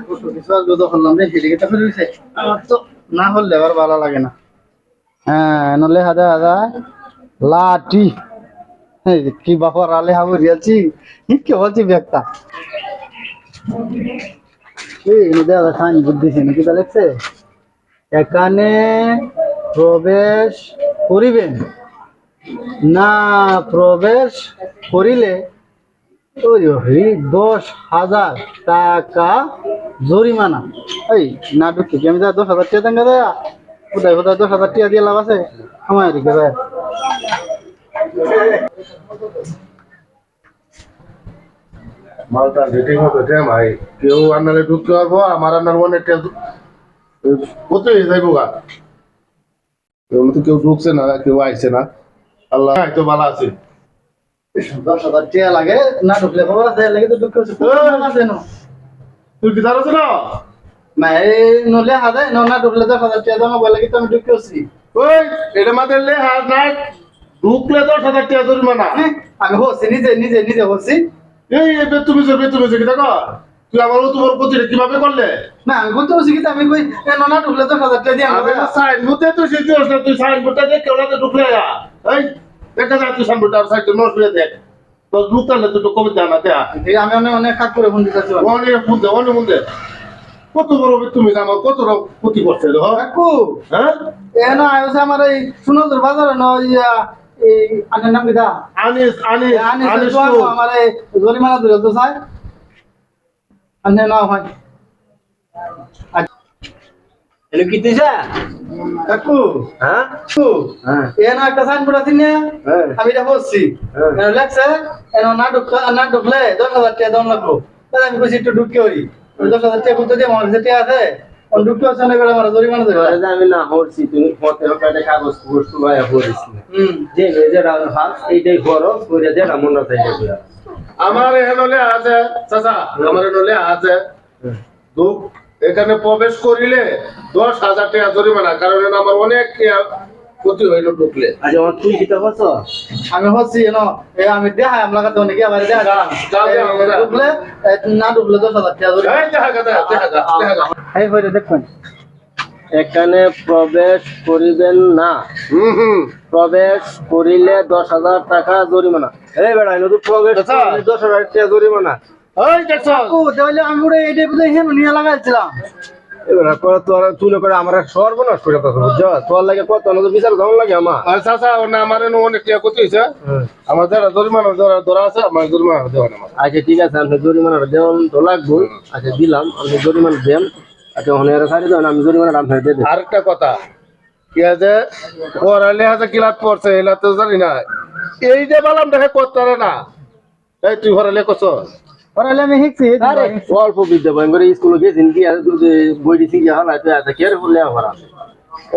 কত কিছু আর যত করলাম রে হেলিকপ্টার ফেলে দিছে আমার তো না হলে আবার ভালো লাগে না। হ্যাঁ নলে হাজার হাজার লাঠি কি বাপর আলে হাবু রিয়াছি কি বলছি ব্যাগটা এই নদে আদা খান বুদ্ধি ছিল কি তা লেখছে এখানে প্রবেশ করিবেন না প্রবেশ করিলে ওই 10,000 টাকা জরিমানা। এই না ঢুকি আমি যা 10,000 টাকা দেন দেয়া কোথায় কোথায় 10,000 টাকা দিয়ে লাভ আছে আমার এদিকে যায় মালটা যেটি হবে ভাই কেউ আন্নারে ঢুকতে পারবো আমার আন্নার অনেকটা কোথায় যাইবো গা কেউ ঢুকছে না কেউ আইছে না আল্লাহ তো ভালো আছে 10,000 টাকা লাগে না ঢুকলে বাবা লাগে তো ঢুকতে আছে না তুই কি জানো না না এই নলে হাজার না ঢুকলে 10,000 টাকা জমা বলে তো আমি ঢুকতে আসছি। ওই এটা মাদের লে হাত নাই ঢুকলে 10,000 টাকা জরিমানা আমি হচ্ছি নিজে নিজে নিজে হচ্ছি এই তুমি কি দেখো তুই আমার তোমার প্রতি কিভাবে করলে না আমি বলতে পারছি কি আমি কই না ঢুকলে 10,000 টাকা দিয়ে আমি সাইন মুতে তো শিখতে না তুই সাইন মুতে দেখ কেউ না ঢুকলে এই দেখা যায় তুই সাইন মুতে আর সাইড নোট করে দেখ তো ঢুকলে তুই তো কবে জানা দেয়া আমি অনেক অনেক কাজ করে ফোন দিতেছি অনেক মুন্দে কত বড় তুমি আমার কত ক্ষতি করছে কাকু হ্যাঁ এ না আইছে আমার এই সুনন্দর বাজারে ন এই আনের নাম কিটা আনিস আনিস আনিস আনিস তো আমার এই জরিমানা দিল তো স্যার আনে না হয় এলো কি দিছা কাকু হ্যাঁ কাকু হ্যাঁ এ না একটা সাইন পড়া দিন হ্যাঁ আমি এটা বলছি হ্যাঁ। লেখছে এ না ঢুকলে 10,000 টাকা দাম লাগবো তাহলে আমি কইছি একটু ঢুকে ওই 10,000 টাকা বলতে দিয়ে আমার যেটা আছে ওই ঢুকতে আসলে না করে আমার জরিমানা দেবে ধরে যে আমি না হরছি তুমি পথে কাটে কাগজ বস্তু ভাইয়া হরিস না যে যেটা হাত এইটাই করো করে যেটা মন না চাইলে বুঝা আমার এখানে আছে চাচা আমার এখানে আছে দুঃখ এখানে প্রবেশ করিলে 10,000 টাকা জরিমানা কারণ আমার অনেক ক্ষতি হইল ঢুকলে আজ আমার তুই কিতা করছ আমি হচ্ছি এ আমি দেখাই আপনার কাছে অনেকে আবার দেখা দাঁড়ান ঢুকলে না ঢুকলে 10,000 টাকা জরিমানা এই দেখা গা এই হইলে দেখুন এখানে প্রবেশ করিবেন না প্রবেশ করিলে 10,000 টাকা জরিমানা এই বেড়া নতুন প্রবেশ আচ্ছা। করিলে 10,000 টাকা জরিমানা ওই দেখছ ও তাহলে আমি ওরে এইটা বুঝে হেন নিয়ে লাগাইছিলাম এবার তোর তুলে করে আমার সর্বনাশ করে কথা বুঝছ তোর লাগে কত না বিচার দাম লাগে আমার আচ্ছা আচ্ছা না আমার এখানে অনেক টাকা ক্ষতি হয়েছে আমার যারা জরিমানা ধরা আছে আমার জরিমানা দেওয়া না আচ্ছা ঠিক আছে আপনি জরিমানাটা দেওয়ান তো লাগবো আচ্ছা দিলাম আপনি জরিমানা দেন আচ্ছা ওখানে আর সারি দেন আমি জরিমানাটা আপনার দিয়ে দেব আরেকটা কথা কি আছে পড়ালে আছে কিলাত পড়ছে এলা তো জানি না এই যে বললাম দেখে করতে না এই তুই পড়ালে কছ পড়ালে আমি শিখছি আরে অল্প বিদ্যা ভয় করে স্কুলে গেছেন কি আর বই দিছি কি হল আছে আচ্ছা কি আর বললে আমার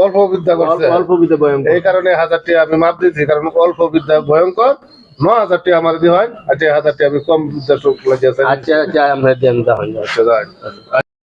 অল্প বিদ্যা করছে অল্প বিদ্যা ভয় এই কারণে 1,000 টাকা আমি মাপ দিয়েছি কারণ অল্প বিদ্যা ভয়ঙ্কর 9,000 টাকা আমার দিয়ে হয় আচ্ছা 1,000 টাকা আমি কম বিদ্যা শোক লাগিয়েছে আচ্ছা আচ্ছা আমরা দেন তাহলে আচ্ছা